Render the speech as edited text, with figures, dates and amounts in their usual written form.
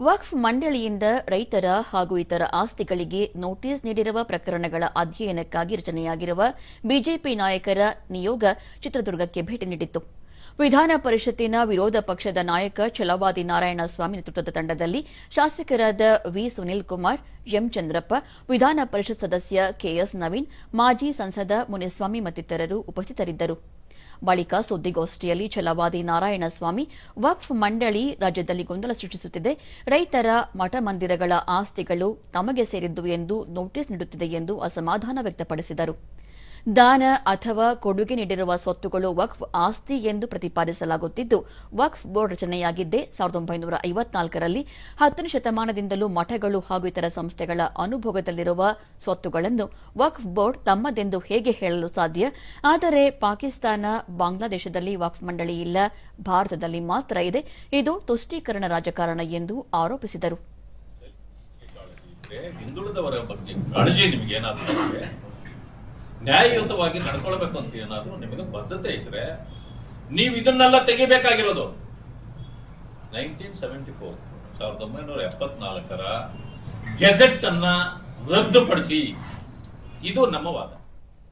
ವಕ್ಫ್ ಮಂಡಳಿಯಿಂದ ರೈತರ ಹಾಗೂ ಇತರ ಆಸ್ತಿಗಳಿಗೆ ನೋಟಿಸ್ ನೀಡಿರುವ ಪ್ರಕರಣಗಳ ಅಧ್ಯಯನಕ್ಕಾಗಿ ರಚನೆಯಾಗಿರುವ ಬಿಜೆಪಿ ನಾಯಕರ ನಿಯೋಗ ಚಿತ್ರದುರ್ಗಕ್ಕೆ ಭೇಟಿ ನೀಡಿತ್ತು. ವಿಧಾನ ಪರಿಷತ್ತಿನ ವಿರೋಧ ಪಕ್ಷದ ನಾಯಕ ಛಲವಾದಿ ನಾರಾಯಣಸ್ವಾಮಿ ನೇತೃತ್ವದ ತಂಡದಲ್ಲಿ ಶಾಸಕರಾದ ವಿ ಸುನೀಲ್ ಕುಮಾರ್, ಎಂ ಚಂದ್ರಪ್ಪ, ವಿಧಾನ ಪರಿಷತ್ ಸದಸ್ಯ ಕೆಎಸ್ ನವೀನ್, ಮಾಜಿ ಸಂಸದ ಮುನಿಸ್ವಾಮಿ ಮತ್ತಿತರರು ಉಪಸ್ಥಿತರಿದ್ದರು. ಬಳಿಕ ಸುದ್ದಿಗೋಷ್ಠಿಯಲ್ಲಿ ಛಲವಾದಿ ನಾರಾಯಣಸ್ವಾಮಿ, ವಕ್ಫ್ ಮಂಡಳಿ ರಾಜ್ಯದಲ್ಲಿ ಗೊಂದಲ ಸೃಷ್ಟಿಸುತ್ತಿದೆ, ರೈತರ ಮಠ ಮಂದಿರಗಳ ಆಸ್ತಿಗಳು ತಮಗೆ ಸೇರಿದ್ದು ಎಂದು ನೋಟಿಸ್ ನೀಡುತ್ತಿದೆ ಎಂದು ಅಸಮಾಧಾನ ವ್ಯಕ್ತಪಡಿಸಿದರು. ದಾನ ಅಥವಾ ಕೊಡುಗೆ ನೀಡಿರುವ ಸ್ವತ್ತುಗಳು ವಕ್ಫ್ ಆಸ್ತಿ ಎಂದು ಪ್ರತಿಪಾದಿಸಲಾಗುತ್ತಿದ್ದು, ವಕ್ಫ್ ಬೋರ್ಡ್ ರಚನೆಯಾಗಿದ್ದೇ 1954ರಲ್ಲಿ 10ನೇ ಶತಮಾನದಿಂದಲೂ ಮಠಗಳು ಹಾಗೂ ಇತರ ಸಂಸ್ಥೆಗಳ ಅನುಭೋಗದಲ್ಲಿರುವ ಸ್ವತ್ತುಗಳನ್ನು ವಕ್ಫ್ ಬೋರ್ಡ್ ತಮ್ಮದೆಂದು ಹೇಗೆ ಹೇಳಲು ಸಾಧ್ಯ? ಆದರೆ ಪಾಕಿಸ್ತಾನ, ಬಾಂಗ್ಲಾದೇಶದಲ್ಲಿ ವಕ್ಫ್ ಮಂಡಳಿ ಇಲ್ಲ, ಭಾರತದಲ್ಲಿ ಮಾತ್ರ ಇದೆ. ಇದು ತುಷ್ಟೀಕರಣ ರಾಜಕಾರಣ ಎಂದು ಆರೋಪಿಸಿದರು. ನ್ಯಾಯಯುತವಾಗಿ ನಡ್ಕೊಳ್ಬೇಕು ಅಂತ ಏನಾದ್ರು ನಿಮಗೆ ಬದ್ಧತೆ ಇದ್ರೆ ನೀವು ಇದನ್ನೆಲ್ಲ ತೆಗಿಬೇಕಾಗಿರೋದು. 1974 ಗೆಜೆಟ್ ಅನ್ನ ರದ್ದುಪಡಿಸಿ, ಇದು ನಮ್ಮ ವಾದ.